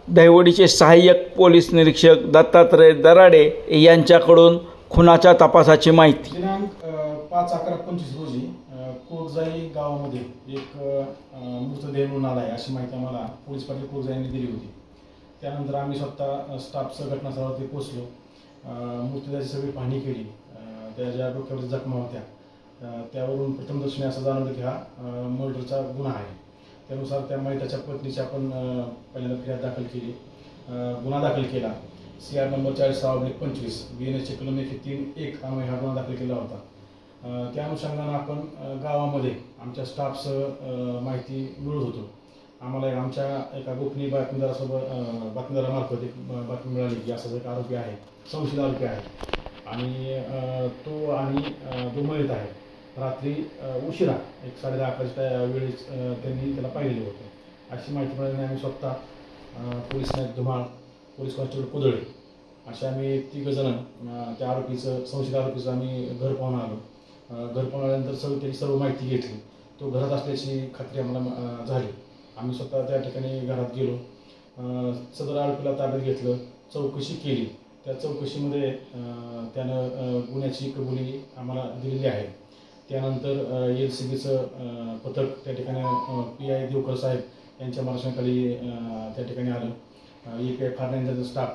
दहिवडीचे सहाय्यक पोलीस निरीक्षक दत्तात्रय दराडे यांच्याकडून खुनाच्या तपासाची माहिती। दिनांक 5/11/25 रोजी कोकजाई गावामध्ये एक मृतदेह मिळून आला आहे अशी माहिती आम्हाला पोलीस पाटील कोकजाई यांनी दिली होती। त्यानंतर आम्ही स्वतः स्टाफसह घटनास्थळावरती पोहोचलो, मृतदेहाची सगळी पाहणी केली। त्या ज्या डोक्यावर जखमा होत्या त्यावरून प्रथमदर्शनी असं जाणवलं की हा मर्डरचा गुन्हा आहे। त्यानुसार त्या मयताच्या पत्नीची आपण पहिल्यांदा फिर्याद दाखल केली, गुन्हा दाखल केला। CR नंबर 40/25 BNS कलम 103(1) अन्वये हा गुन्हा दाखल केला होता। त्या अनुषंगाने आपण गावामध्ये आमच्या स्टाफसह माहिती मिळवत होतो। आम्हाला आमच्या एका गोपनीय बातमीदारामार्फत एक बातमी मिळाली की असा एक आरोपी आहे, संशयित आरोपी आहे आणि तो आणि जो मयत आहे रात्री उशिरा 10:30 वेळेस त्यांनी त्याला पाहिलेले होते अशी माहिती मिळाल्याने आम्ही स्वतः पोलीस नायक धुमाळ, पोलीस कॉन्स्टेबल कुदळे असे आम्ही 3 जण त्या आरोपीचं संशयित आरोपीचं आम्ही घर पाहून आलो। घर पाहून आल्यानंतर त्याची सर्व माहिती घेतली। तो घरात असल्याची खात्री आम्हाला झाली। आम्ही स्वतः त्या ठिकाणी घरात गेलो, सदर आरोपीला ताब्यात घेतलं, चौकशी केली। त्या चौकशीमध्ये त्यानं गुन्ह्याची कबुली आम्हाला दिलेली आहे। त्यानंतर LCBचं पथक त्या ठिकाणी PI देवकर साहेब यांच्या मार्गदर्शनाखाली त्या ठिकाणी आलं। EPI फार्नांचा स्टाफ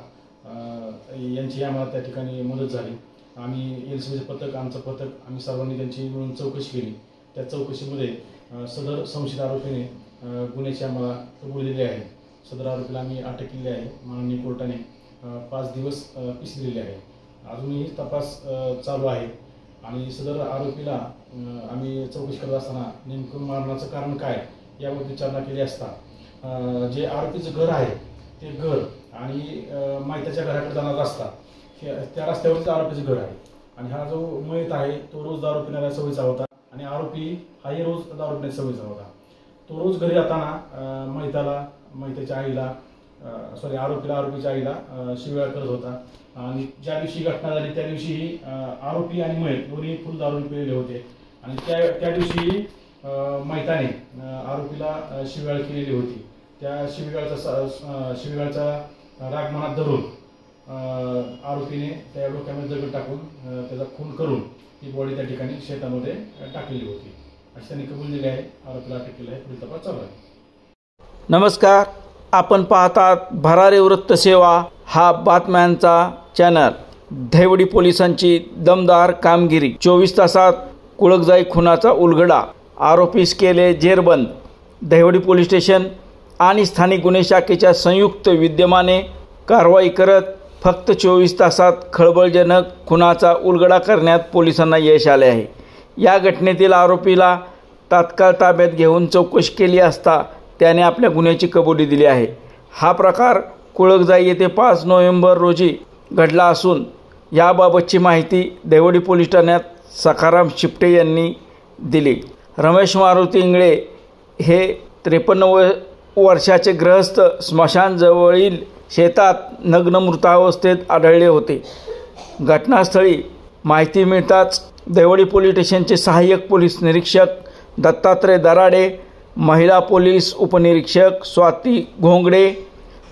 यांची आम्हाला त्या ठिकाणी मदत झाली। आम्ही LCBचं पथक, आमचं पथक, आम्ही सर्वांनी त्यांची मिळून चौकशी केली। त्या चौकशीमध्ये सदर संशयित आरोपीने गुन्ह्याची आम्हाला कबुली दिली आहे। सदर आरोपीला आम्ही अटक केली आहे। माननीय कोर्टाने 5 दिवस PC दिलेली आहे। अजूनही तपास चालू आहे आणि सदर आरोपीला आम्ही चौकशी करत असताना नेमकं मारण्याचं कारण काय यावर विचारणा केली असता जे आरोपीचं घर आहे ते घर आणि मयताच्या घराकडे जाणारा रस्ता त्या रस्त्यावरच आरोपीचं घर आहे आणि हा जो मयत आहे तो रोज दारू पिण्याला सवयीचा होता आणि आरोपी हाही रोज दारू पिण्याचा सवयीचा होता। तो रोज घरी जाताना मयताच्या आईला आरोपीच्या आईला शिव्या करत होता आणि ज्या दिवशी घटना झाली त्या दिवशी आरोपी आणि मयत दोन्ही फुल दारू पिलेले होते आणि त्या दिवशी मयताने आरोपीला शिव्याळ केलेली होती। त्या शिव्याळचा राग मनात धरून आरोपीने त्या डोक्यामध्ये दगड टाकून त्याचा खून करून ती बॉडी त्या ठिकाणी शेतामध्ये टाकलेली होती अशी त्यांनी कबूल दिली आहे। आरोपीला अटक केली आहे, पुढील तपास चालू आहे। नमस्कार, आपण पाहतात भरारी वृत्तसेवा हा बातम्यांचा चॅनल। दहिवडी पोलिसांची दमदार कामगिरी, 24 तासात कुळकजाई खुनाचा उलगडा, आरोपीस केले जेरबंद। दहिवडी पोलीस स्टेशन आणि स्थानिक गुन्हे शाखेच्या संयुक्त विद्यमाने कारवाई करत फक्त 24 तासात खळबळजनक खुनाचा उलगडा करण्यात पोलिसांना यश आले आहे। या घटनेतील आरोपीला तात्काळ ताब्यात घेऊन चौकशी केली असता त्याने आपल्या गुन्ह्याची कबुली दिली आहे। हा प्रकार कुळकजाई येथे 5 नोव्हेंबर रोजी घडला असून याबाबतची माहिती दहिवडी पोलीस ठाण्यात सखाराम शिपटे यांनी दिली। रमेश मारुती इंगळे हे 53 वर्षाचे गृहस्थ स्मशानजवळील शेतात नग्न मृतावस्थेत आढळले होते। घटनास्थळी माहिती मिळताच दहिवडी पोलीस स्टेशनचे सहाय्यक पोलीस निरीक्षक दत्तात्रय दराडे, महिला पोलीस उपनिरीक्षक स्वाती घोंगडे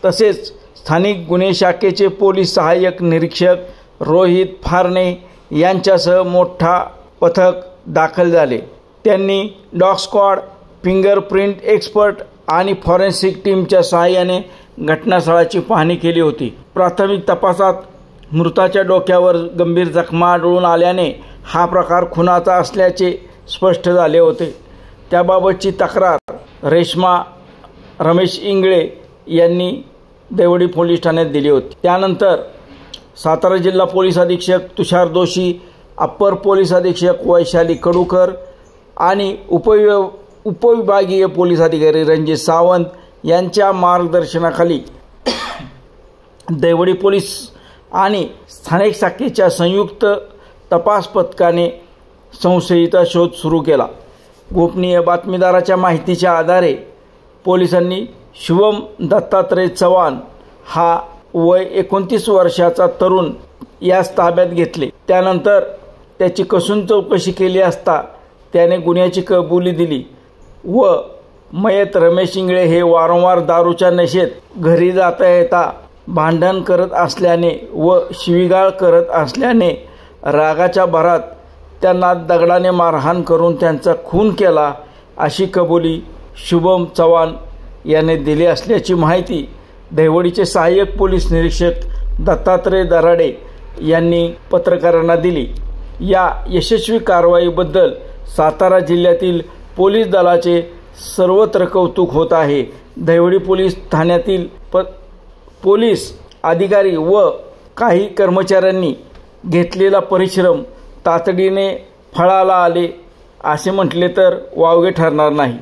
तसेच स्थानिक गुन्हे शाखेचे पोलीस सहाय्यक निरीक्षक रोहित फारणे यांच्यासह मोठा पथक दाखल झाले। त्यांनी डॉग स्क्वॉड, फिंगरप्रिंट एक्सपर्ट आणि फॉरेन्सिक टीमच्या सहाय्याने घटनास्थळाची पाहणी केली होती। प्राथमिक तपासात मृताच्या डोक्यावर गंभीर जखमा आढळून आल्याने हा प्रकार खुनाचा असल्याचे स्पष्ट झाले होते। त्याबाबतची तक्रार रेश्मा रमेश इंगळे यांनी दहिवडी पोलीस ठाण्यात दिली होती। त्यानंतर सातारा जिल्हा पोलीस अधीक्षक तुषार दोशी, अप्पर पोलीस अधीक्षक वैशाली कडूकर आणि उपविभागीय पोलीस अधिकारी रणजित सावंत यांच्या मार्गदर्शनाखाली दहिवडी पोलीस आणि स्थानिक शाखेच्या संयुक्त तपास पथकाने संशयिता शोध सुरू केला। गोपनीय बातमीदाराच्या माहितीच्या आधारे पोलिसांनी शुभम दत्तात्रय चव्हाण हा वय 29 वर्षाचा तरुण यास ताब्यात घेतले। त्यानंतर त्याची कसून चौकशी केली असता त्याने गुन्ह्याची कबुली दिली व मयत रमेश इंगळे हे वारंवार दारूच्या नशेत घरी जाता येता भांडण करत असल्याने व शिवीगाळ करत असल्याने रागाच्या भरात त्यांना दगडाने मारहाण करून त्यांचा खून केला अशी कबुली शुभम चव्हाण याने दिली असल्याची माहिती दहिवडीचे सहाय्यक पोलीस निरीक्षक दत्तात्रय दराडे यांनी पत्रकारांना दिली। या यशस्वी कारवाईबद्दल सातारा जिल्ह्यातील पोलीस दलाचे सर्वत्र कौतुक होत आहे। दहिवडी पोलीस ठाण्यातील पोलीस अधिकारी व काही कर्मचाऱ्यांनी घेतलेला परिश्रम तातडीने फळाला आले असे म्हटले तर वावगे ठरणार नाही।